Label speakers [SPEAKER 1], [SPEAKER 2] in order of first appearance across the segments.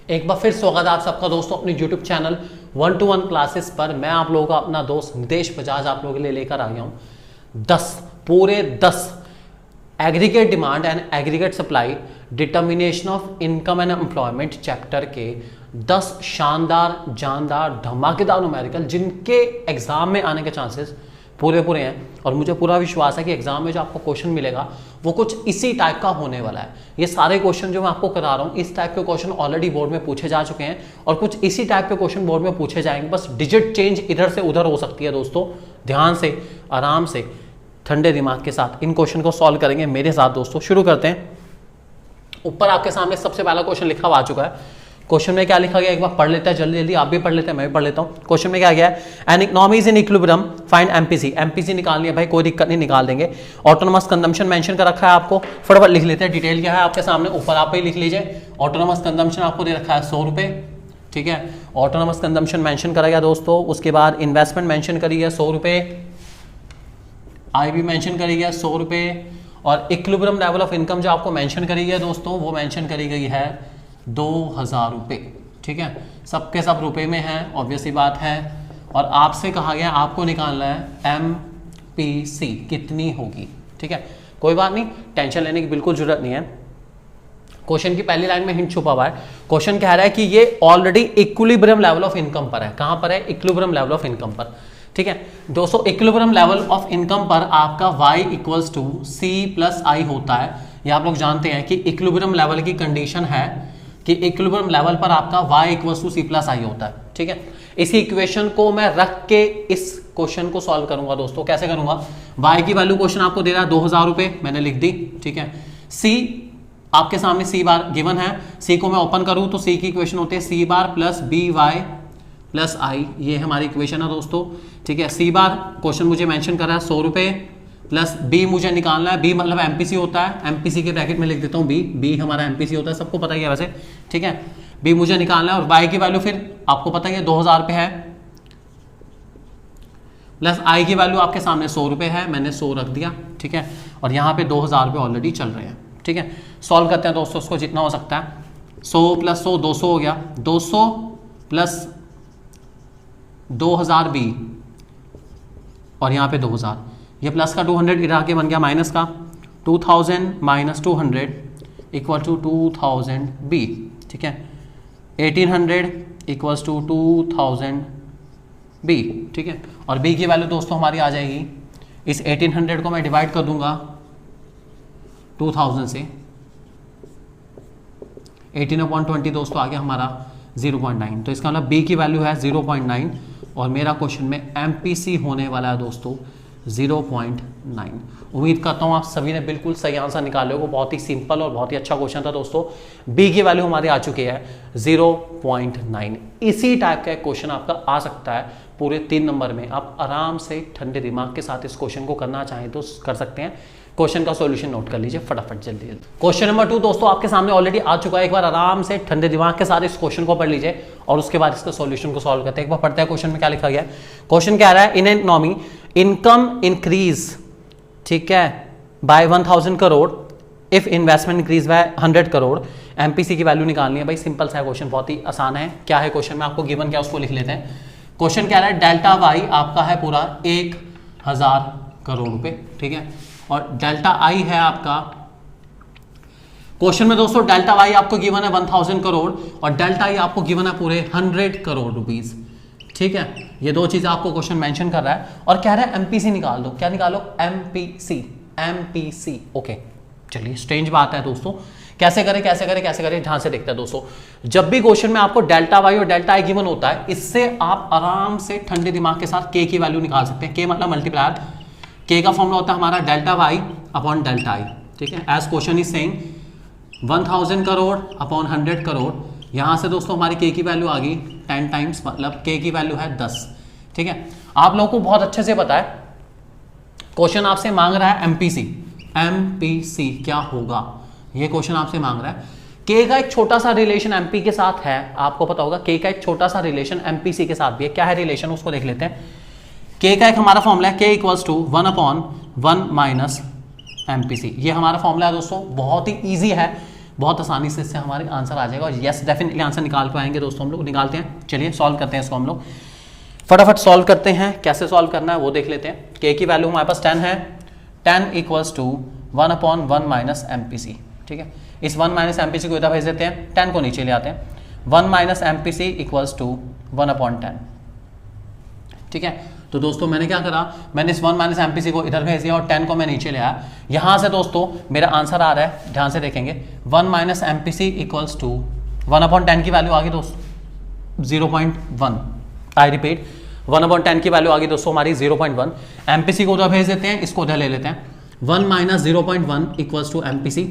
[SPEAKER 1] एक बार फिर स्वागत है आप सबका दोस्तों अपने YouTube चैनल 1-to-1 क्लासेस पर। मैं आप लोगों का अपना दोस्त नितेश बजाज आप लोगों के लिए लेकर आ गया हूँ 10 aggregate demand and aggregate supply determination of income and employment chapter के 10 शानदार जानदार धमाकेदार न्यूमेरिकल जिनके एग्जाम में आने के चांसेस पूरे हैं। और मुझे पूरा विश्वास है कि एग्जाम में जो आपको क्वेश्चन मिलेगा वो कुछ इसी टाइप का होने वाला है। ये सारे क्वेश्चन जो मैं आपको करा रहा हूँ इस टाइप के क्वेश्चन ऑलरेडी बोर्ड में पूछे जा चुके हैं और कुछ इसी टाइप के क्वेश्चन बोर्ड में पूछे जाएंगे। बस डिजिट चेंज इधर से उधर हो सकती है दोस्तों। ध्यान से आराम से ठंडे दिमाग के साथ इन क्वेश्चन को सॉल्व करेंगे मेरे साथ दोस्तों। शुरू करते हैं। ऊपर आपके सामने सबसे पहला क्वेश्चन लिखा हुआ आ चुका है। क्वेश्चन में क्या लिखा गया एक बार पढ़ लेते हैं जल्दी जल्दी, आप भी पढ़ लेते हैं मैं भी पढ़ लेता हूं। क्वेश्चन में क्या गया है, an economy is in equilibrium find MPC. MPC निकालनी है भाई, कोई दिक्कत नहीं, निकाल देंगे। ऑटोनोमस कंजम्पशन मेंशन कर रखा है आपको, फटाफट लिख लेते हैं। डिटेल क्या है आपके सामने ऊपर आप ही लिख लीजिए। ऑटोनोमस कंजम्पशन आपको दे रखा है 100 रुपये, ठीक है। ऑटोनोमस कंजम्पशन मेंशन करा गया दोस्तों। उसके बाद इन्वेस्टमेंट मेंशन करी गया 100 रुपये, आई भी मेंशन करी गया 100 रुपये, और इक्विलिब्रियम लेवल ऑफ इनकम जो आपको मेंशन करी गई है दोस्तों वो मेंशन करी गई है 2000 रुपये, ठीक है। सबके सब रुपए में है, ऑब्वियसली बात है। और आपसे कहा गया आपको निकालना है एमपीसी कितनी होगी, ठीक है। कोई बात नहीं, टेंशन लेने की बिल्कुल जरूरत नहीं है। क्वेश्चन की पहली लाइन में हिंट छुपा हुआ है। क्वेश्चन कह रहा है कि ये already equilibrium level of income पर है। कहां पर है? इक्विलिब्रियम लेवल ऑफ इनकम पर, ठीक है दोस्तों। इक्विलिब्रियम लेवल ऑफ इनकम पर आपका y equals to C plus I होता है। ये आप लोग जानते हैं कि इक्विलिब्रियम लेवल की कंडीशन है कि इक्विलिब्रियम लेवल पर आपका y equals to C plus I होता है, ठीक है। इसी इक्वेशन को मैं रख के इस क्वेश्चन को सॉल्व करूंगा दोस्तों। कैसे करूंगा? y की वैल्यू क्वेश्चन आपको दे रहा है 2000 रुपये, मैंने लिख दी, ठीक है। c आपके सामने c बार गिवन है, c को मैं ओपन करूं तो c की इक्वेशन होती है c bar plus B Y plus आई। ये हमारी इक्वेशन है दोस्तों, ठीक है। c बार क्वेश्चन मुझे मेंशन कर रहा है 100 रुपये, प्लस b मुझे निकालना है। b मतलब एमपीसी होता है, एमपीसी के ब्रैकेट में लिख देता हूँ b हमारा एमपीसी होता है, सबको पता ही है वैसे, ठीक है। b मुझे निकालना है और y की वैल्यू फिर आपको पता है 2000 रुपये है, प्लस i की वैल्यू आपके सामने 100 रुपये है, मैंने 100 रख दिया, ठीक है। और यहाँ पे 2000 रुपये ऑलरेडी चल रहे हैं, ठीक है। सॉल्व करते हैं दोस्तों उसको जितना हो सकता है। 100 प्लस 100 200 हो गया, 200 प्लस 2000 b और यहाँ पे 2000, ये प्लस का 200 इधर आके बन गया माइनस का 2000 माइनस 200 इक्वल टू 2000 b, ठीक है। 1800 इक्वल्स टू 2000 b, ठीक है। और b की वैल्यू दोस्तों हमारी आ जाएगी, इस 1800 को मैं डिवाइड कर दूंगा 2000 से, 18/20 दोस्तों आ गया हमारा 0.9। तो इसका मतलब b की वैल्यू है 0.9 और मेरा क्वेश्चन में एमपीसी होने वाला है दोस्तों 0.9। उम्मीद करता हूं आप सभी ने बिल्कुल सही आंसर निकाले होगा। बहुत ही सिंपल और बहुत ही अच्छा क्वेश्चन था दोस्तों। बी की वैल्यू हमारी आ चुकी है 0.9। इसी टाइप का एक क्वेश्चन आपका आ सकता है पूरे 3 नंबर में। आप आराम से ठंडे दिमाग के साथ इस क्वेश्चन को करना चाहें तो कर सकते हैं। क्वेश्चन का सॉल्यूशन नोट कर लीजिए फटाफट जल्दी जल्दी। क्वेश्चन नंबर 2 दोस्तों आपके सामने ऑलरेडी आ चुका है। एक बार आराम से ठंडे दिमाग के साथ इस क्वेश्चन को पढ़ लीजिए और उसके बाद इसका सॉल्यूशन को सॉल्व करते हैं। एक बार पढ़ते हैं क्वेश्चन में क्या लिखा गया है। क्वेश्चन क्या आ रहा है, in an economy income increase, ठीक है, by 1000 crore if investment increase by 100 crore. MPC की वैल्यू निकालनी है भाई, सिंपल सा क्वेश्चन, बहुत ही आसान है। क्या है क्वेश्चन में आपको गिवन क्या उसको लिख लेते हैं। क्वेश्चन क्या रहा है, डेल्टा वाई आपका है पूरा 1000 करोड़ रुपए, ठीक है। और डेल्टा आई है आपका, क्वेश्चन में दोस्तों डेल्टा वाई आपको गिवन है 1000 करोड़ और डेल्टा आई आपको गिवन है पूरे 100 करोड़ रुपीस, ठीक है। ये दो चीजें आपको क्वेश्चन मेंशन कर रहा है और कह रहा है एमपीसी निकाल दो। क्या निकालो? MPC, MPC, okay. चलिए स्ट्रेंज बात है दोस्तों, कैसे करें ध्यान से देखते हैं दोस्तों। जब भी क्वेश्चन में आपको डेल्टा वाई और डेल्टा आई गिवन होता है, इससे आप आराम से ठंडे दिमाग के साथ के की वैल्यू निकाल सकते हैं। के मतलब मल्टीप्लायर, के का फॉर्मूला होता है हमारा delta Y upon delta I, ठीक है। As question is saying 1000 crore upon 100 crore. यहां से दोस्तों हमारी के की वैल्यू आ गई 10 टाइम्स, मतलब के की वैल्यू है 10, ठीक है। आप लोगों को बहुत अच्छे से पता है क्वेश्चन आपसे मांग रहा है एमपीसी। एमपीसी क्या होगा, ये क्वेश्चन आपसे मांग रहा है। के का एक छोटा सा रिलेशन एमपी के साथ है, आपको पता होगा के का एक छोटा सा रिलेशन एमपीसी के साथ भी है। क्या है रिलेशन उसको देख लेते हैं। के का एक हमारा फॉर्मूला है, के इक्वल्स टू 1/1 माइनस एमपीसी। ये हमारा फॉर्मूला है दोस्तों, बहुत ही ईजी है। बहुत आसानी से इससे हमारे आंसर आ जाएगा और यस डेफिनेटली आंसर निकाल पाएंगे दोस्तों। हम लोग निकालते हैं, चलिए सॉल्व करते हैं इसको। हम लोग फटाफट सॉल्व करते हैं, कैसे सॉल्व करना है वो देख लेते हैं। के की वैल्यू हमारे पास 10 है, 10 इक्वल्स टू 1/1 माइनस MPC, ठीक है। इस 1 माइनस MPC को इधर भेज देते हैं, 10 को नीचे ले आते हैं, 1 माइनस MPC इक्वल्स टू 1/10, ठीक है। तो दोस्तों मैंने क्या करा, मैंने इस 1 माइनस MPC को इधर भेज दिया और 10 को मैं नीचे ले आया। यहाँ से दोस्तों मेरा आंसर आ रहा है, ध्यान से देखेंगे, 1 माइनस MPC इक्वल्स टू 1/10 की वैल्यू आ गई दोस्तों 0.1। आई रिपीट, 1/10 की वैल्यू आ गई दोस्तों हमारी 0.1। MPC को उधर भेज देते हैं, इसको उधर ले लेते हैं। 1 माइनस 0.1 इक्वल्स टू MPC,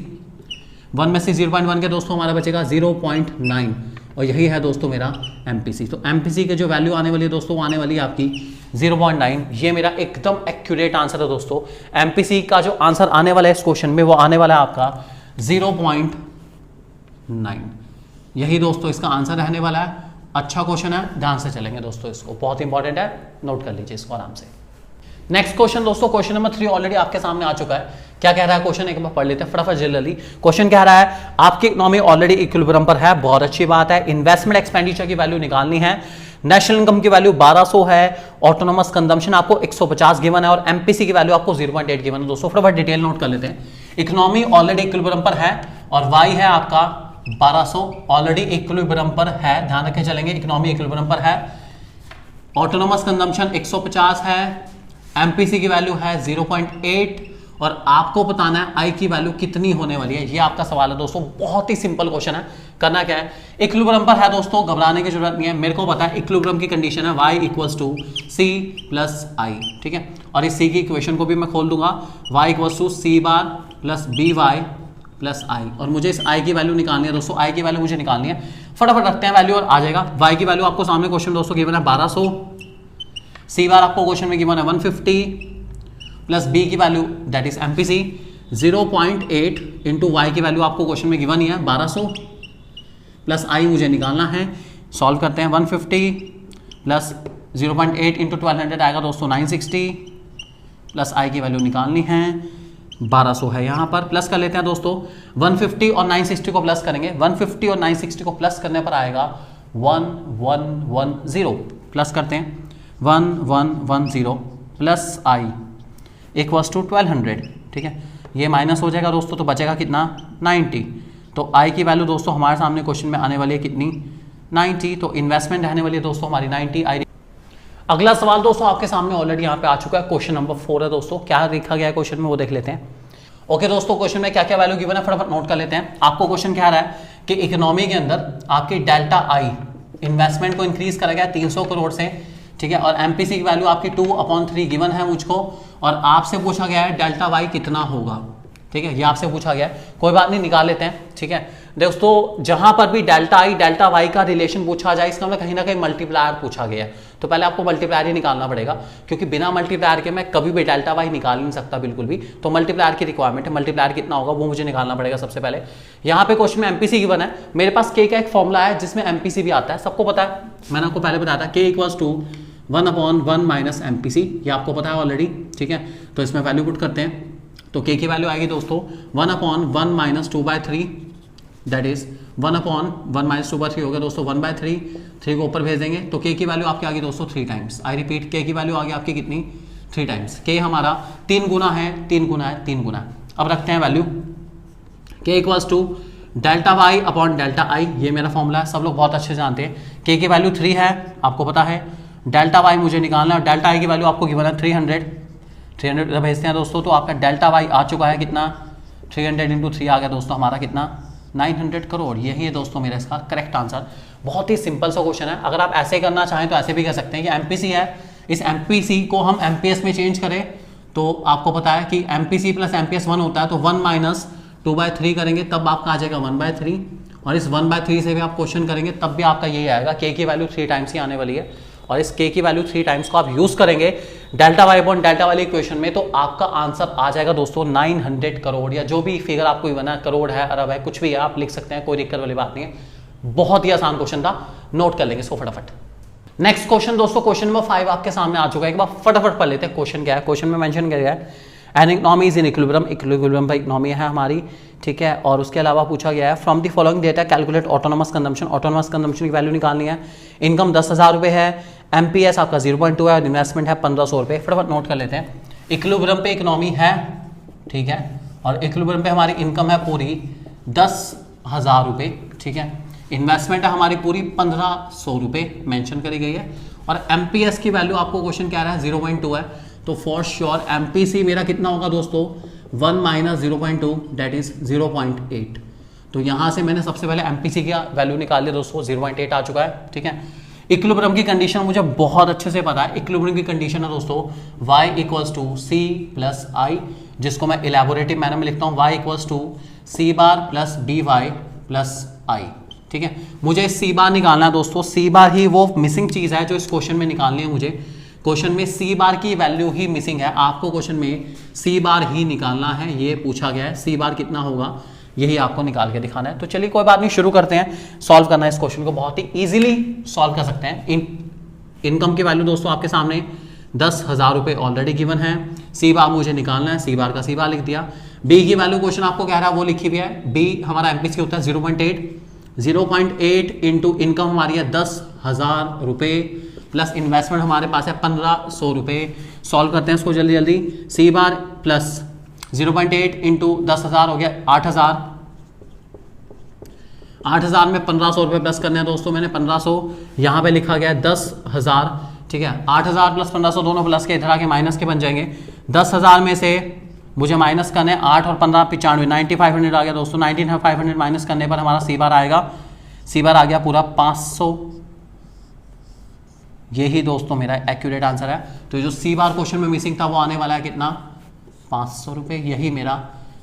[SPEAKER 1] 1 में से 0.1 के दोस्तों हमारा बचेगा 0.9 और यही है दोस्तों मेरा MPC। तो MPC के जो वैल्यू आने वाली है दोस्तों, आने वाली है आपकी 0.9। ये मेरा एकदम एक्यूरेट आंसर है दोस्तों। MPC का जो आंसर आने वाला है इस क्वेश्चन में वो आने वाला है आपका 0.9। यही दोस्तों इसका आंसर रहने वाला है। अच्छा क्वेश्चन है, ध्यान से चलेंगे दोस्तों, इसको बहुत इंपॉर्टेंट है, नोट कर लीजिए इसको आराम से। नेक्स्ट क्वेश्चन दोस्तों, क्वेश्चन नंबर 3 ऑलरेडी आपके सामने आ चुका है। क्या कह रहा है क्वेश्चन, एक बार पढ़ लेते हैं फटाफट जल्दी। क्वेश्चन कह रहा है आपकी इकोनॉमी ऑलरेडी इक्विलिब्रियम पर है, बहुत अच्छी बात है। इन्वेस्टमेंट एक्सपेंडिचर की वैल्यू निकालनी है, नेशनल इनकम की वैल्यू 1200 है, ऑटोनोमस कंजम्पशन आपको 150 गिवन है और MPC की वैल्यू आपको 0.8 गिवन है। दोस्तों फटाफट डिटेल नोट कर लेते हैं। इकोनॉमी ऑलरेडी इक्विलिब्रियम पर है और Y है आपका 1200, ऑलरेडी इक्विलिब्रियम पर है, ध्यान रखे चलेंगे, इकोनॉमी इक्विलिब्रियम पर है। ऑटोनोमस कंजम्पशन 150 है, MPC की वैल्यू है 0.8 और आपको बताना है I की वैल्यू कितनी होने वाली है। ये आपका सवाल है दोस्तों, बहुत ही सिंपल क्वेश्चन है। करना क्या है, इक्विलिब्रियम पर है दोस्तों, घबराने की जरूरत नहीं है। मेरे को पता है इक्विलिब्रियम की कंडीशन है y equals to C plus I, ठीक है। और इस C की इक्वेशन को भी मैं खोल दूंगा, y equals to C bar plus BY plus I और मुझे इस I की वैल्यू निकालनी है दोस्तों। I की वैल्यू मुझे निकालनी है, फटाफट रखते हैं वैल्यू और आ जाएगा। y की वैल्यू आपको सामने क्वेश्चन दोस्तों गिवन है 1200, C बार आपको क्वेश्चन में गिवन है 150 प्लस B की value that is MPC 0.8 into Y की वैल्यू आपको क्वेश्चन में गिवन ही है 1200 प्लस I मुझे निकालना है। सॉल्व करते हैं, 150 प्लस 0.8 इंटू 1200 आएगा दोस्तों 960 प्लस I की वैल्यू निकालनी है 1200 है यहाँ पर। प्लस कर लेते हैं दोस्तों, 150 और 960 को प्लस करेंगे, 150 और 960 को प्लस करने पर आएगा 1110। प्लस करते हैं 1110 प्लस I इक्वल्स टू 1200, ठीक है। ये माइनस हो जाएगा दोस्तों तो बचेगा कितना 90। तो I की वैल्यू दोस्तों हमारे सामने क्वेश्चन में आने वाली है कितनी 90। तो इन्वेस्टमेंट रहने वाली है दोस्तों हमारी 90। अगला सवाल दोस्तों आपके सामने ऑलरेडी यहाँ पे आ चुका है, क्वेश्चन नंबर 4 है दोस्तों। क्या लिखा गया है क्वेश्चन में वो देख लेते हैं। ओके दोस्तों, क्वेश्चन में क्या क्या वैल्यू गिवन है फटाफट नोट कर लेते हैं। आपको क्वेश्चन क्या आ रहा है कि इकोनॉमी के अंदर आपकी डेल्टा I इन्वेस्टमेंट को इंक्रीज करा गया 300 करोड़ से, ठीक है। और MPC की वैल्यू आपकी 2/3 गिवन है मुझको और आपसे पूछा गया है डेल्टा Y कितना होगा, ठीक है। ये आपसे पूछा गया है, कोई बात नहीं निकाल लेते हैं, ठीक है। दोस्तों जहां पर भी डेल्टा I डेल्टा Y का रिलेशन पूछा जाए इसका मतलब कहीं ना कहीं मल्टीप्लायर पूछा गया है, तो पहले आपको मल्टीप्लायर ही निकालना पड़ेगा क्योंकि बिना मल्टीप्लायर के मैं कभी भी डेल्टा Y निकाल नहीं सकता बिल्कुल भी। तो मल्टीप्लायर की रिक्वायरमेंट है, मल्टीप्लायर कितना होगा वो मुझे निकालना पड़ेगा सबसे पहले। यहाँ पे क्वेश्चन में MPC गिवन है, मेरे पास K का एक फॉर्मूला है जिसमें MPC भी आता है, सबको पता है, मैंने आपको पहले बताया था K equals to 1/1 minus MPC, ये आपको पता है ऑलरेडी, ठीक है। तो इसमें वैल्यू पुट करते हैं तो K की वैल्यू आएगी दोस्तों 1/1 माइनस 2/3 दैट इज 1/1 माइनस 2/3 हो गया दोस्तों 1/3, 3 को ऊपर भेज देंगे तो K की वैल्यू आपकी आ गई दोस्तों 3 टाइम्स। आई रिपीट, K की वैल्यू आ गई आपकी कितनी 3 टाइम्स। K हमारा 3 गुना है, 3 गुना है, 3 गुना है। अब रखते हैं value, K equals to delta Y upon delta I, ये मेरा फॉर्मूला है, सब लोग बहुत अच्छे से जानते हैं। K की वैल्यू 3 है आपको पता है, डेल्टा Y मुझे निकालना है और डेल्टा I की वैल्यू आपको गिवन है 300 भेजते हैं दोस्तों तो आपका डेल्टा Y आ चुका है कितना 300 इंटू 3 आ गया दोस्तों हमारा कितना 900 करोड़। यही है दोस्तों मेरा इसका करेक्ट आंसर। बहुत ही सिंपल सा क्वेश्चन है, अगर आप ऐसे करना चाहें तो ऐसे भी कर सकते हैं कि MPC है, इस MPC को हम MPS में चेंज करें तो आपको पता है कि MPC प्लस MPS 1 होता है, तो 1 माइनस 2/3 करेंगे तब आपका आ जाएगा 1/3 और इस 1/3 से भी आप क्वेश्चन करेंगे तब भी आपका यही आएगा। K की वैल्यू 3 टाइम्स ही आने वाली है और इस K की वैल्यू 3 टाइम्स को आप यूज करेंगे डेल्टा Y अपॉन डेल्टा वाले इक्वेशन में तो आपका आंसर आ जाएगा दोस्तों 900 करोड़, या जो भी फिगर आपको बना करोड़ है, अरब है, कुछ भी है आप लिख सकते हैं, कोई दिक्कत वाली बात नहीं है। बहुत ही आसान क्वेश्चन था, नोट कर लेंगे इसको फटाफट। नेक्स्ट क्वेश्चन दोस्तों, क्वेश्चन नंबर 5 आपके सामने आ चुका है, एक बार फटाफट पढ़ लेते हैं क्वेश्चन क्या है। क्वेश्चन में मेंशन किया गया है an economy is in equilibrium, equilibrium पर इकोनॉमी है हमारी, ठीक है। और उसके अलावा पूछा गया है from the following data calculate autonomous consumption, autonomous consumption की वैल्यू निकालनी है। इनकम 10,000 रुपये है, एमपीएस आपका 0.2 है और इन्वेस्टमेंट है 1500 रुपये। फटाफट नोट कर लेते हैं। इक्विलिब्रियम पे इकोनॉमी है, ठीक है, और इक्विलिब्रियम पे हमारी इनकम है पूरी 10,000 रुपये, ठीक है। इन्वेस्टमेंट है हमारी पूरी 1500 रुपये मेंशन करी गई है, और एमपीएस की वैल्यू आपको क्वेश्चन क्या रहा है 0.2 है, तो फॉर श्योर एमपीसी मेरा कितना होगा दोस्तों 1 माइनस 0.2 दैट इज 0.8। तो यहाँ से मैंने सबसे पहले एमपीसी की वैल्यू निकाल लिया दोस्तों, 0.8 आ चुका है, ठीक है। इक्विलिब्रियम की कंडीशन मुझे बहुत अच्छे से पता है। इक्विलिब्रियम की कंडीशन है दोस्तों y equals to C plus I, जिसको मैं इलेबोरेटिव मैनर में लिखता हूँ y equals to C bar plus B Y plus I, ठीक है। मुझे सी बार निकालना है दोस्तों, सी बार ही वो मिसिंग चीज़ है जो इस क्वेश्चन में निकालनी है मुझे। क्वेश्चन में सी बार की वैल्यू ही मिसिंग है, आपको क्वेश्चन में सी बार ही निकालना है, ये पूछा गया है। सी बार कितना होगा यही आपको निकाल के दिखाना है। तो चलिए कोई बात नहीं, शुरू करते हैं सॉल्व करना है इस क्वेश्चन को, बहुत ही इजीली सॉल्व कर सकते हैं। इनकम की वैल्यू दोस्तों आपके सामने 10,000 रुपये ऑलरेडी गिवन है, सी बार मुझे निकालना है, सी बार का सी बार लिख दिया। बी की वैल्यू क्वेश्चन आपको कह रहा है वो लिखी हुई है, बी हमारा एमपीसी होता है 0.8 इंटू इनकम हमारी है 10,000 रुपये प्लस इन्वेस्टमेंट हमारे पास है 1500 रुपये। सॉल्व करते हैं इसको जल्दी जल्दी। सी बार प्लस 0.8 इंटू 10,000 हो गया 8,000, 8,000 में 1500 रुपये प्लस करने हैं दोस्तों, मैंने 1500 यहाँ पे लिखा गया है 10,000, ठीक है। 8,000 प्लस 1500 दोनों प्लस के इधर आके माइनस के बन जाएंगे। 10,000 में से मुझे माइनस करने 8 और 15 95, 9500 आ गया दोस्तों। 9500 माइनस करने पर हमारा सी बार आएगा, सी बार आ गया पूरा 500। यही दोस्तों मेरा एक्यूरेट आंसर है। तो जो सी बार क्वेश्चन में मिसिंग था वो आने वाला है कितना 500 रुपये, यही मेरा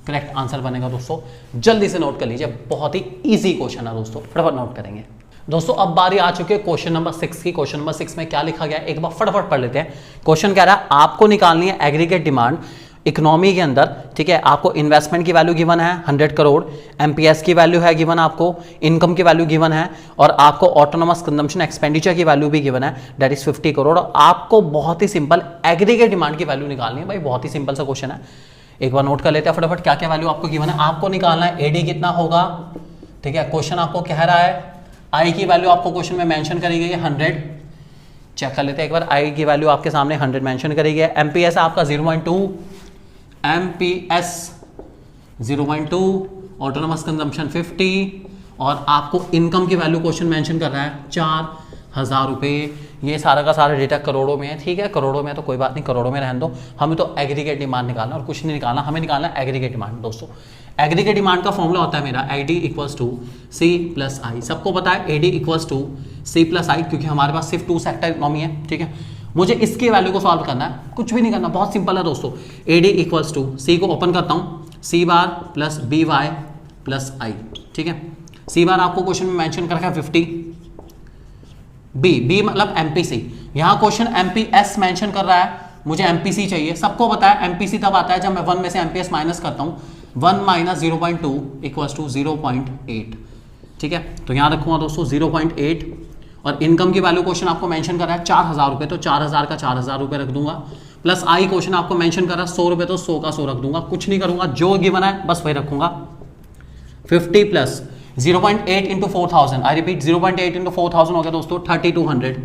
[SPEAKER 1] करेक्ट आंसर बनेगा दोस्तों। जल्दी से नोट कर लीजिए, बहुत ही इजी क्वेश्चन है दोस्तों, फटाफट नोट करेंगे दोस्तों। अब बारी आ चुकी है क्वेश्चन नंबर 6 की। क्वेश्चन नंबर 6 में क्या लिखा गया है एक बार फटाफट पढ़ लेते हैं। क्वेश्चन कह रहा है आपको निकालनी है एग्रीगेट डिमांड इकोनॉमी के अंदर, ठीक है। आपको इन्वेस्टमेंट की वैल्यू गिवन है 100 करोड़, एमपीएस की वैल्यू है गिवन, आपको इनकम की वैल्यू गिवन है, और आपको ऑटोनोमस कंजम्पशन एक्सपेंडिचर की वैल्यू भी गिवन है दैट इज 50 करोड़। आपको बहुत ही सिंपल एग्रीगेट डिमांड की वैल्यू निकालनी है भाई, बहुत ही सिंपल सा क्वेश्चन है। एक बार नोट कर लेते हैं फटाफट क्या क्या वैल्यू आपको गिवन है। आपको निकालना है एडी कितना होगा, ठीक है। क्वेश्चन आपको कह रहा है आई की वैल्यू आपको क्वेश्चन में मेंशन करी गई है 100, चेक कर लेते हैं एक बार। आई की वैल्यू आपके सामने 100 मेंशन करी गई है। एमपीएस आपका 0.2, एमपीएस 0.2, ऑटोनोमस कंजम्पशन 50, और आपको इनकम की वैल्यू क्वेश्चन मेंशन कर रहा है 4,000 रुपये। ये सारा का सारा डेटा करोड़ों में है, ठीक है। करोड़ों में तो कोई बात नहीं, करोड़ों में रहने दो, हमें तो एग्रीगेट डिमांड निकालना और कुछ नहीं निकालना, हमें निकालना है एग्रीगेट डिमांड दोस्तों। एग्रीगेट डिमांड का फॉर्मूला होता है मेरा AD equals to C plus I, सबको पता है AD equals to C plus I, क्योंकि हमारे पास सिर्फ 2 सेक्टर इकोनॉमी है, ठीक है। मुझे इसकी वैल्यू को सॉल्व करना है, कुछ भी नहीं करना, बहुत सिंपल है दोस्तों। एडी इक्वल्स टू सी को ओपन करता हूँ, सी bar plus B Y plus I, ठीक है। सी बार आपको क्वेश्चन में मेंशन कर रखा है 50, बी मतलब एमपीसी, यहाँ क्वेश्चन एमपीएस मेंशन कर रहा है, मुझे एमपीसी चाहिए। सबको पता है एमपीसी तब आता है जब मैं 1 में से एमपीएस माइनस करता हूँ, 1 माइनस 0.2 इक्वल्स टू 0.8, ठीक है। तो यहाँ रखूँगा दोस्तों 0.8, और इनकम की वैल्यू क्वेश्चन आपको मेंशन कर रहा है 4,000 रुपये, तो 4,000 का 4,000 रुपये रख दूंगा, प्लस आई क्वेश्चन आपको मेंशन कर रहा है 100 रुपये, तो 100 का 100 रख दूंगा, कुछ नहीं करूंगा, जो गिवन है बस वही रखूंगा। 50 plus 0.8 into 4,000, I repeat 0.8 into 4,000 हो गया दोस्तों 3,200,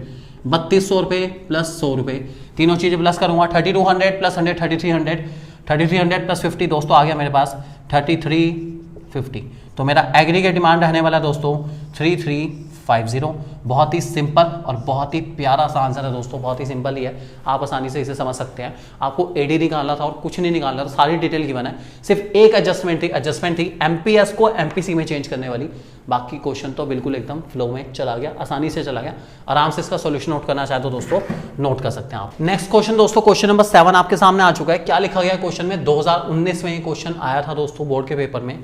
[SPEAKER 1] 3,200 रुपये प्लस 100 रुपये, तीनों चीज़ें प्लस करूंगा, 3,200 प्लस 100 3,300, 3,300 प्लस 50 दोस्तों आ गया मेरे पास 3,350। तो मेरा एग्रीगेट डिमांड रहने वाला है दोस्तों 3,350। बहुत ही सिंपल और बहुत ही प्यारा सा आंसर है दोस्तों, बहुत ही सिंपल ही है, आप आसानी से इसे समझ सकते हैं। आपको एडी निकालना था और कुछ नहीं निकालना था, सारी डिटेल गिवन है, सिर्फ एक एडजस्टमेंट थी एमपीएस को एमपीसी में चेंज करने वाली, बाकी क्वेश्चन तो बिल्कुल एकदम फ्लो में चला गया, आसानी से चला गया। आराम से इसका सोल्यूशन नोट करना चाहे तो दोस्तों नोट कर सकते हैं आप। नेक्स्ट क्वेश्चन दोस्तों, क्वेश्चन नंबर 7 आपके सामने आ चुका है। क्या लिखा गया क्वेश्चन में, 2019 में ये क्वेश्चन आया था दोस्तों बोर्ड के पेपर में।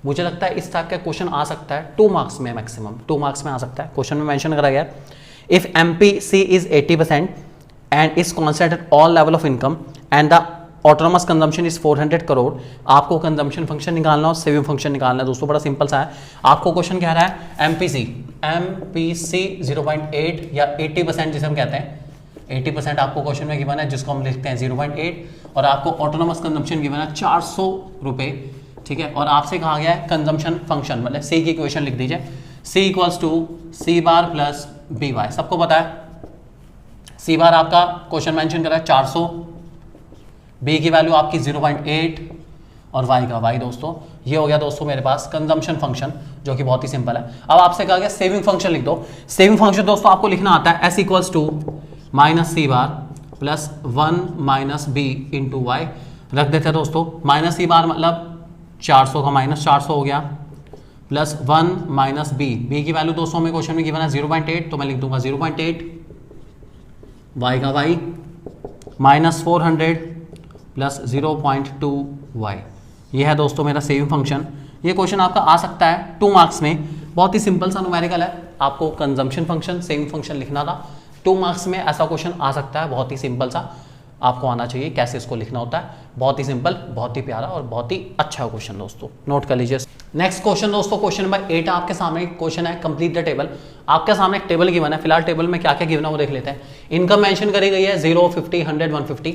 [SPEAKER 1] मुझे लगता है इस टाइप का क्वेश्चन आ सकता है 2 मार्क्स में, मैक्सिमम 2 मार्क्स में आ सकता है। क्वेश्चन में मेंशन करा गया if MPC is 80% and is constant at all level of income and the autonomous consumption is 400 crore. आपको कंजम्पशन फंक्शन निकालना और सेविंग फंक्शन निकालना है दोस्तों, बड़ा सिंपल सा है। आपको क्वेश्चन कह रहा है एमपीसी 0.8 या 80% जिसे हम कहते हैं, 80% आपको क्वेश्चन में गिवन है, जिसको हम लिखते हैं 0.8, और आपको ऑटोनोमस कंजम्पशन गिवन है 400 रुपये, ठीक है। और आपसे कहा गया है कंजम्पशन फंक्शन, मतलब सी की इक्वेशन लिख दीजिए, C equals to C bar plus B Y. सबको पता है सी बार आपका क्वेश्चन मेंशन करा है 400, बी की वैल्यू आपकी 0.8 और वाई का वाई। दोस्तों ये हो गया दोस्तों मेरे पास कंजम्पशन फंक्शन, जो कि बहुत ही सिंपल है। अब आपसे कहा गया सेविंग फंक्शन लिख दो। सेविंग फंक्शन दोस्तों आपको लिखना आता है S equals to minus C bar plus 1 minus B into Y. रख देते हैं दोस्तों, माइनस सी बार मतलब 400 का माइनस 400 हो गया, प्लस 1 माइनस बी, बी की वैल्यू दोस्तों में क्वेश्चन में गिवन है 0.8, तो मैं लिख दूंगा 0.8, वाई का वाई माइनस 400 प्लस 0.2 वाई। ये है दोस्तों मेरा सेविंग फंक्शन। ये क्वेश्चन आपका आ सकता है 2 मार्क्स में, बहुत ही सिंपल सा न्यूमेरिकल है। आपको कंजम्पशन फंक्शन सेविंग फंक्शन लिखना था, 2 मार्क्स में ऐसा क्वेश्चन आ सकता है, बहुत ही सिंपल सा आपको आना चाहिए कैसे इसको लिखना होता है। बहुत ही सिंपल, बहुत ही प्यारा और बहुत ही अच्छा क्वेश्चन दोस्तों, नोट कर लीजिए। नेक्स्ट क्वेश्चन दोस्तों, क्वेश्चन नंबर 8 आपके सामने क्वेश्चन है कंप्लीट द टेबल। आपके सामने एक टेबल गिवन है, फिलहाल टेबल में क्या क्या गिवन है वो देख लेते हैं। इनकम मेंशन करी गई है 0, 50, 100, 150।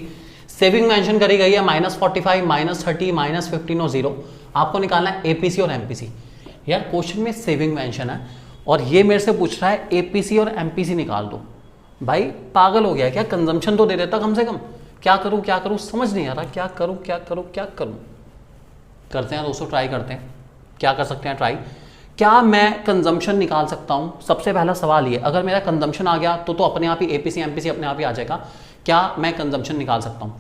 [SPEAKER 1] सेविंग मेंशन करी गई है -45, -30, -15 और 0। आपको निकालना है एपीसी और एमपीसी। यार क्वेश्चन में सेविंग मेंशन है और ये मेरे से पूछ रहा है एपीसी और एमपीसी निकाल दो। भाई पागल हो गया क्या, कंजम्पशन तो दे देता कम से कम। क्या करूं समझ नहीं आ रहा, क्या करूं। करते हैं दोस्तों, ट्राई करते हैं, क्या कर सकते हैं ट्राई। क्या मैं कंजम्पशन निकाल सकता हूं? सबसे पहला सवाल ये, अगर मेरा कंजम्पशन आ गया तो अपने आप ही एपीसी एमपीसी अपने आप ही आ जाएगा। क्या मैं कंजम्पशन निकाल सकता हूं?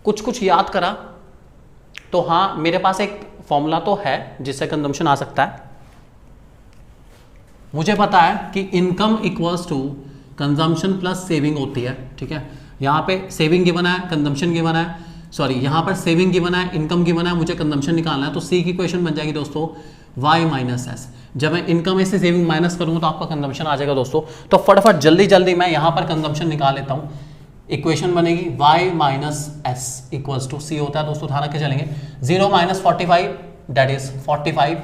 [SPEAKER 1] कुछ याद करा तो हाँ, मेरे पास एक फॉर्मूला तो है जिससे कंजम्पशन आ सकता है। मुझे पता है कि income equals to consumption plus saving होती है, ठीक है। यहाँ पे सेविंग गिवन है, कंजम्पशन गिवन है, सॉरी यहाँ पर सेविंग गिवन है, इनकम गिवन है, मुझे कंजम्पशन निकालना है। तो सी की इक्वेशन बन जाएगी दोस्तों y माइनस एस। जब मैं इनकम में से सेविंग माइनस करूँगा तो आपका कंजम्पशन आ जाएगा दोस्तों। तो फटाफट जल्दी मैं यहाँ पर कंजम्पशन निकाल लेता हूँ। इक्वेशन बनेगी y minus S equals to C होता है दोस्तों, ध्यान रख के चलेंगे। 0 minus 45 that is 45,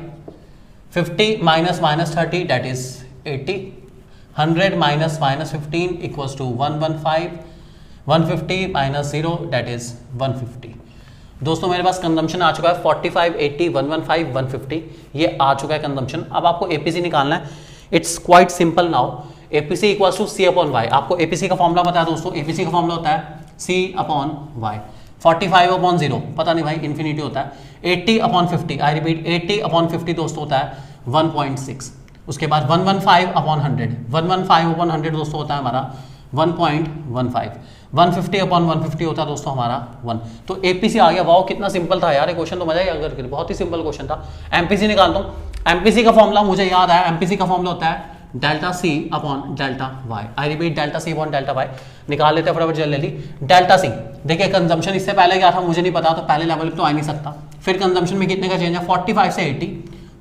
[SPEAKER 1] 50 minus -30 that is 80, 100 minus -15 equals to 115, 150 minus 0 that is 150। दोस्तों मेरे पास कंजम्पशन आ चुका है 45, 80, 115, 150, ये आ चुका है कंजम्पशन। अब आपको एपीसी निकालना है। It's quite simple now. APC equals to C upon Y. आपको एपीसी का फॉर्मूला पता है दोस्तों, एपीसी का फॉर्मूला होता है सी अपॉन वाई। 45 अपॉन 0 पता नहीं भाई, इन्फिनिटी होता है। 80 अपॉन 50, आई रिपीट 80 अपॉन 50 दोस्तों होता है 1.6। उसके बाद 115 अपॉन 100, 115 अपॉन 100 दोस्तों होता है हमारा 1.15। 150 अपॉन 150 होता है दोस्तों हमारा 1। तो एपीसी आ गया। वाओ कितना सिंपल था यार ये क्वेश्चन, तो मजा ही अगर बहुत ही सिंपल क्वेश्चन था। एमपीसी निकालता हूँ। एमपीसी का फॉर्मूला मुझे याद है, एमपीसी का फॉर्मूला होता है delta C upon delta Y. I repeat delta C upon delta Y. निकाल लेते हैं फटाफट जल्दी। डेल्टा सी देखिए, कंजम्पशन इससे पहले क्या था मुझे नहीं पता, तो पहले लेवल पे तो आ नहीं सकता। फिर कंजम्पशन में कितने का चेंज है 45 से 80,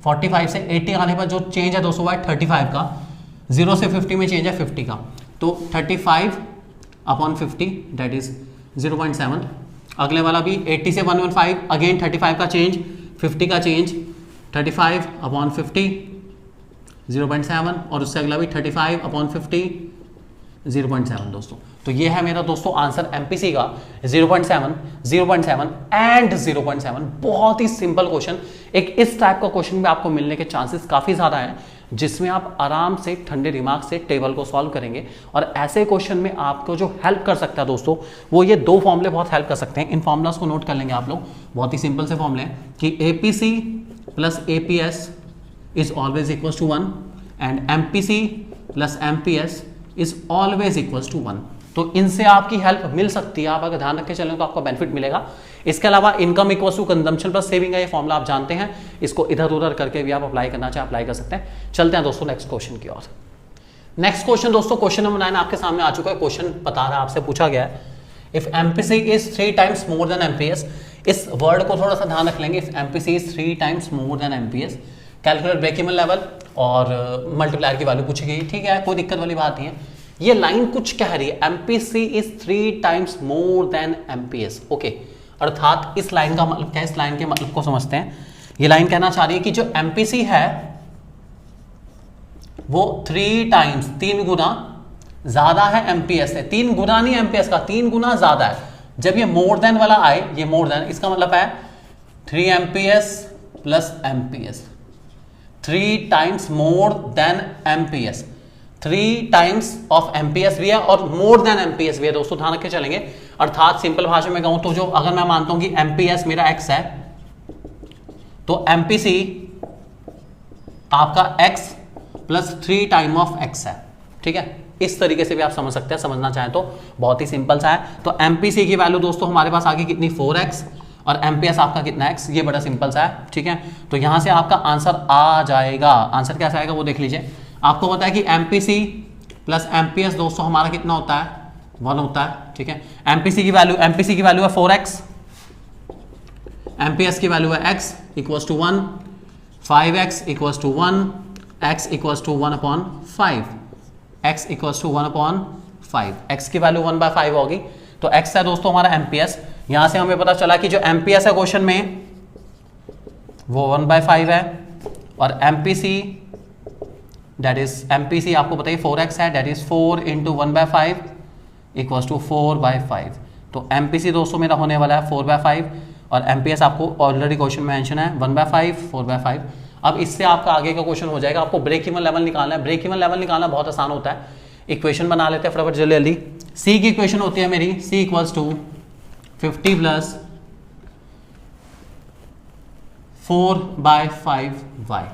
[SPEAKER 1] 45 से 80 आने पर जो चेंज है दोस्तों वो है 35 का। 0 से 50 में चेंज है 50 का, तो 35 अपॉन 50 दैट इज 0.7। अगले वाला भी 80 से 115, अगेन 35 का चेंज, 50 का चेंज, 35 अपॉन 50 0.7, और उससे अगला भी 35 अपॉन 50 0.7 दोस्तों। तो ये है मेरा दोस्तों आंसर एमपीसी का 0.7, 0.7 एंड 0.7। बहुत ही सिंपल क्वेश्चन। एक इस टाइप का क्वेश्चन में आपको मिलने के चांसेस काफ़ी ज़्यादा हैं, जिसमें आप आराम से ठंडे दिमाग से टेबल को सॉल्व करेंगे। और ऐसे क्वेश्चन में आपको जो हेल्प कर सकता है दोस्तों, वो ये 2 फॉर्मूले बहुत हेल्प कर सकते हैं। इन फॉर्मूलास को नोट कर लेंगे आप लोग, बहुत ही सिंपल से फॉर्मूले हैं कि APC plus APS is always equals to 1 and MPC plus MPS is always equals to 1। तो इनसे आपकी हेल्प मिल सकती है, आप अगर ध्यान रख के चलें तो आपको बेनिफिट मिलेगा। इसके अलावा income equals to consumption plus saving है, ये फॉर्मूला आप जानते हैं, इसको इधर उधर करके भी आप अप्लाई करना चाहे अप्लाई कर सकते हैं। चलते हैं दोस्तों नेक्स्ट क्वेश्चन की ओर। नेक्स्ट क्वेश्चन दोस्तों, क्वेश्चन नंबर 9 आपके सामने आ चुका है। क्वेश्चन बता रहा है, आपसे पूछा गया है if MPC is 3 times more than MPS. इस वर्ड को थोड़ा सा ध्यान रख लेंगे। If MPC is 3 times more than MPS, calculate break even level और मल्टीप्लायर की वैल्यू पूछी गई। ठीक है, कोई दिक्कत वाली बात नहीं है। ये लाइन कुछ कह रही है, MPC is 3 times more than MPS. Okay, अर्थात इस लाइन का मतलब क्या है, इस लाइन के मतलब को समझते हैं। ये लाइन कहना चाह रही है कि जो एमपीसी है वो 3 टाइम्स 3 गुना ज्यादा है एमपीएस से। 3 गुना नहीं एमपीएस का, 3 गुना ज्यादा है। जब ये मोर देन वाला आए, ये मोर देन, इसका मतलब है 3 MPS plus MPS, 3 times more than MPS, 3 times of MPS भी है और मोर देन एमपीएस भी है दोस्तों, ध्यान रख के चलेंगे। अर्थात सिंपल भाषा में कहूं तो जो अगर मैं मानता हूं कि एमपीएस मेरा एक्स है, तो एमपीसी आपका x plus 3 time of x है, ठीक है। इस तरीके से भी आप समझ सकते हैं, समझना चाहें तो बहुत ही सिंपल सा है। तो एमपीसी की वैल्यू दोस्तों हमारे पास आगे कितनी 4x और एमपीएस आपका कितना x, ये बड़ा सिंपल सा है, ठीक है। तो यहां से आपका आंसर आ जाएगा। आंसर कैसा आएगा वो देख लीजिए। आपको पता है कि एमपीसी प्लस एमपीएस दोस्तों हमारा कितना होता है, 1 होता है, ठीक है। एमपीसी की वैल्यू है 4x, एमपीएस की वैल्यू है x equals to 1, 5x equals to 1, x equals to 1/5, x equals to 1/5, x की वैल्यू 1/5 होगी। तो x है दोस्तों हमारा एमपीएस। यहां से हमें पता चला कि जो एमपीएस है क्वेश्चन में वो 1/5 है और एमपीसी दैट इज एमपीसी आपको बताइए 4x है, that is 4 into 1/5 equals to 4/5। तो एमपीसी दोस्तों मेरा होने वाला है 4/5 और एमपीएस आपको ऑलरेडी क्वेश्चन में मेंशन है 1/5, 4/5। अब इससे आपका आगे का क्वेश्चन हो जाएगा। आपको ब्रेक इवन लेवल निकालना है। ब्रेक इवन लेवल निकालना बहुत आसान होता है। इक्वेशन बना लेते हैं फटाफट जल्दी जल्दी। सी की इक्वेशन होती है मेरी C equals to 50 plus 4/5y।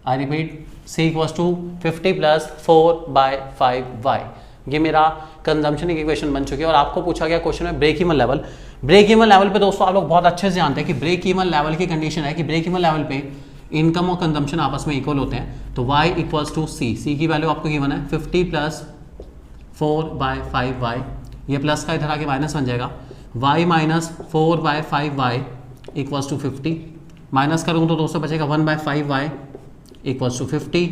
[SPEAKER 1] I repeat, C equals to 50 plus 4/5y। ये मेरा कंजम्पशन की इक्वेशन बन चुकी है और आपको पूछा गया क्वेश्चन में break even level. Break even level पे दोस्तों आप लोग बहुत अच्छे से जानते हैं कि ब्रेक इवन लेवल की कंडीशन है कि ब्रेक इवन लेवल पे इनकम और कंजम्पशन आपस में इक्वल होते हैं। तो y इक्वल्स टू सी, सी की वैल्यू आपको गिवन है 50 प्लस 4/5y, ये प्लस का इधर आके माइनस बन जाएगा, y minus 4/5y equals to 50, minus करूँ तो दोस्तों बचेगा 1/5y इक्वल्स टू 50,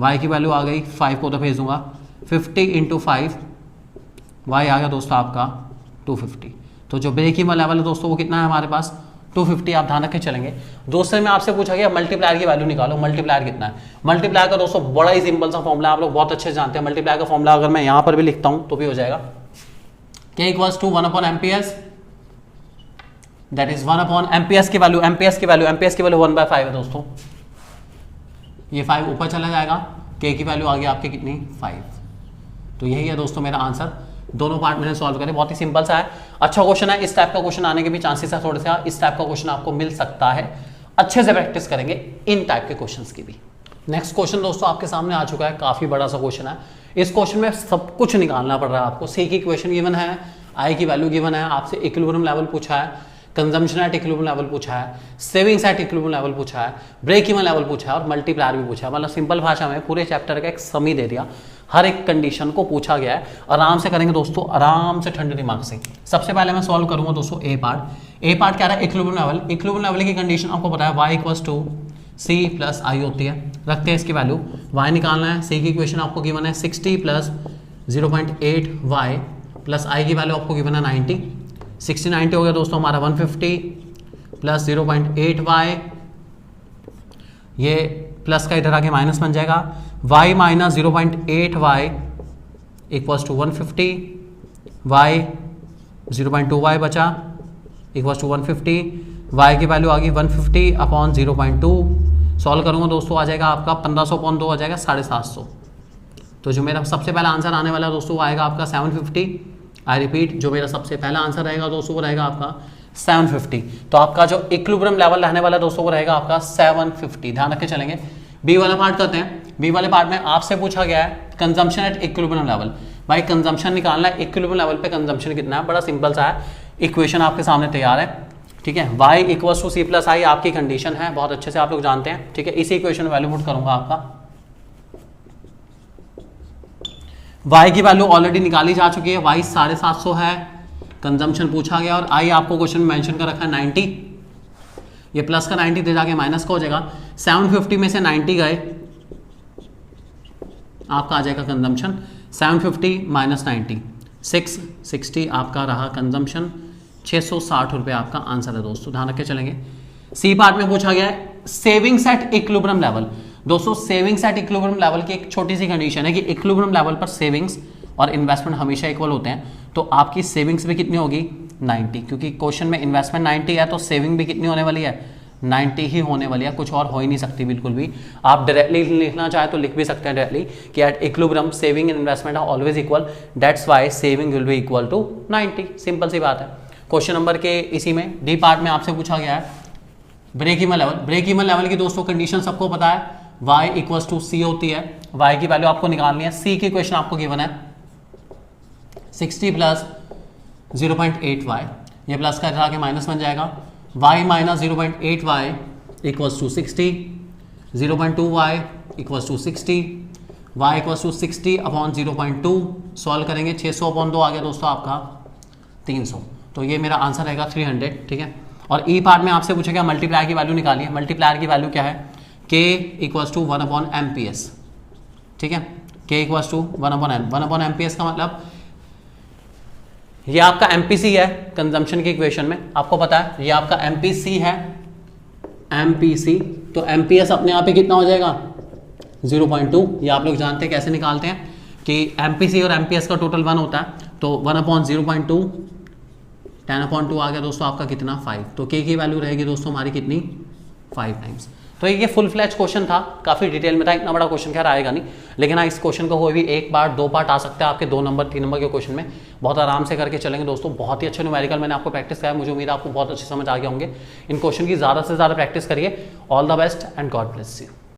[SPEAKER 1] y की वैल्यू आ गई 5 को तो भेज दूंगा 50 इंटू 5, y आ गया दोस्तों आपका 250। तो जो ब्रेक इवन लेवल है दोस्तों वो कितना है हमारे पास 250। आप ध्यान रख के चलेंगे। दोस्तों में आपसे पूछा गया मल्टीप्लायर की वैल्यू निकालो। मल्टीप्लायर कितना है? मल्टीप्लायर का दोस्तों बड़ा ही सिंपल सा फॉर्मूला आप लोग बहुत अच्छे से जानते हैं। मल्टीप्लायर का फॉर्मूला अगर मैं यहां पर भी लिखता हूं तो भी हो जाएगा k equals to 1/MPS, that is 1/MPS की वैल्यू 1/5 है दोस्तों। ये 5 ऊपर चला जाएगा, k की वैल्यू आ गई आपकी कितनी 5। तो यही है दोस्तों मेरा आंसर। दोनों पार्ट मैंने सॉल्व करे, बहुत ही सिंपल सा है। अच्छा क्वेश्चन है। इस टाइप का क्वेश्चन आने के भी चांसेस है थोड़े से। इस टाइप का क्वेश्चन आपको मिल सकता है। अच्छे से प्रैक्टिस करेंगे इन टाइप के क्वेश्चंस की भी। नेक्स्ट क्वेश्चन दोस्तों आपके सामने आ चुका है। काफी बड़ा सा क्वेश्चन है। इस क्वेश्चन में सब कुछ निकालना पड़ रहा है आपको। सी की इक्वेशन गिवन है, आई की वैल्यू गिवन है, आपसे इक्विलिब्रियम लेवल पूछा है, कंजम्पशन एट इक्विलिब्रियम लेवल पूछा है, सेविंग्स एट इक्विलिब्रियम लेवल पूछा है, ब्रेक इवन लेवल पूछा है और मल्टीप्लायर भी पूछा है। मतलब सिंपल भाषा में पूरे चैप्टर का एक समी दे दिया। हर एक कंडीशन को पूछा गया है। आराम से करेंगे दोस्तों, आराम से ठंडे दिमाग से। सबसे पहले मैं सॉल्व करूंगा दोस्तों ए पार्ट। ए पार्ट क्या रहा है? Equilibrium level. इक्विलिब्रियम लेवल की कंडीशन आपको पता है y equals to C plus I होती है। रखते हैं इसकी वैल्यू, y निकालना है। सी की इक्वेशन आपको गिवन है 60 प्लस 0.8y प्लस आई की वैल्यू आपको गिवन है 90। 60 90 हो गया दोस्तों हमारा 150 प्लस 0.8y, ये प्लस का इधर आके माइनस बन जाएगा। y minus 0.8y equals to 150, y 0.2y बचा इक्वल्स टू 150, y की वैल्यू आ गई 150 अपॉन 0.2। सॉल्व करूंगा दोस्तों आ जाएगा आपका 1500 अपॉन 2 आ जाएगा 750। तो जो मेरा सबसे पहला आंसर आने वाला है दोस्तों वो आएगा आपका 750। आई रिपीट, जो मेरा सबसे पहला आंसर रहेगा दोस्तों वो रहेगा आपका 750। तो आपका जो इक्विलिब्रियम लेवल रहने वाला है दोस्तों वो रहेगा आपका 750। ध्यान रख के चलेंगे। बी वाला पार्ट करते हैं। बी वाले पार्ट में आपसे पूछा गया है कंजम्पशन एट इक्विलिब्रियम लेवल। भाई कंजम्पशन निकालना है, इक्विलिब्रियम लेवल पे कंजम्पशन कितना है। बड़ा सिंपल सा है। इक्वेशन आपके सामने तैयार है, ठीक है। y equals to C plus I आपकी कंडीशन है, बहुत अच्छे से आप लोग जानते हैं, ठीक है। इसी इक्वेशन में वैल्यू पुट करूंगा आपका। y की वैल्यू ऑलरेडी निकाली जा चुकी है। y 750 है, कंजम्पशन पूछा गया और i आपको क्वेश्चन में मेंशन कर रखा है 90। ये प्लस का 90 दे जाके माइनस का हो जाएगा। 750 में से 90 गए, आपका आ जाएगा कंजम्पशन 750 माइनस 90 660 आपका रहा कंजम्पशन। 660 रुपये आपका आंसर है दोस्तों। ध्यान रख के चलेंगे। सी पार्ट में पूछा गया है सेविंग्स एट इक्विलिब्रियम लेवल। दोस्तों सेविंग्स एट इक्विलिब्रियम लेवल की एक छोटी सी कंडीशन है कि इक्विलिब्रियम लेवल पर सेविंग्स और इन्वेस्टमेंट हमेशा इक्वल होते हैं। तो आपकी सेविंग्स भी कितनी होगी 90, क्योंकि क्वेश्चन में इन्वेस्टमेंट 90 है तो सेविंग भी कितनी होने वाली है, 90 ही होने वाली है, कुछ और हो ही नहीं सकती बिल्कुल भी। आप डायरेक्टली लिखना चाहे तो लिख भी सकते हैं डायरेक्टली कि at equilibrium saving and investment are always equal, that's why saving will be equal to 90, simple सी बात है। क्वेश्चन नंबर के इसी में डी पार्ट में आपसे पूछा गया है break even level. Break even level की दोस्तों कंडीशन सबको पता है, y इक्वल्स टू सी होती है, y की वैल्यू आपको निकालनी है। c की क्वेश्चन आपको गिवन है 60 प्लस 0.8y, ये प्लस का इधर आके माइनस बन जाएगा, y minus 0.8y equals to 60, 0.2y equals to 60, y equals to 60 upon 0.2, solve करेंगे 600 अपॉन 2 आ गया दोस्तों आपका 300, तो ये मेरा आंसर रहेगा 300, ठीक है। और ई पार्ट में आपसे पूछेगा मल्टीप्लायर की वैल्यू निकालिए। मल्टीप्लायर की वैल्यू क्या है, k equals to 1 upon MPS, ठीक है, k equals to 1 upon MPS का मतलब ये आपका MPC है कंजम्पशन की इक्वेशन में, आपको पता है ये आपका MPC है, MPC, तो MPS अपने आप ही कितना हो जाएगा 0.2, ये आप लोग जानते हैं कैसे निकालते हैं कि MPC और MPS का टोटल 1 होता है, तो 1 अपॉन 0.2 10 अपॉन 2 आ गया दोस्तों आपका कितना 5, तो k की वैल्यू रहेगी दोस्तों हमारी कितनी 5 टाइम्स। तो ये फुल फ्लैच क्वेश्चन था, काफ़ी डिटेल में था, इतना बड़ा क्वेश्चन खैर आएगा नहीं, लेकिन हाँ इस क्वेश्चन का कोई भी 1 पार्ट 2 पार्ट आ सकता है आपके 2 नंबर 3 नंबर के क्वेश्चन में, बहुत आराम से करके चलेंगे दोस्तों। बहुत ही अच्छे न्यूमेरिकल मैंने आपको प्रैक्टिस कराया, मुझे उम्मीद है आपको बहुत अच्छे समझ आ गए होंगे। इन क्वेश्चन की ज़्यादा से ज़्यादा प्रैक्टिस करिए। All the best and God bless you.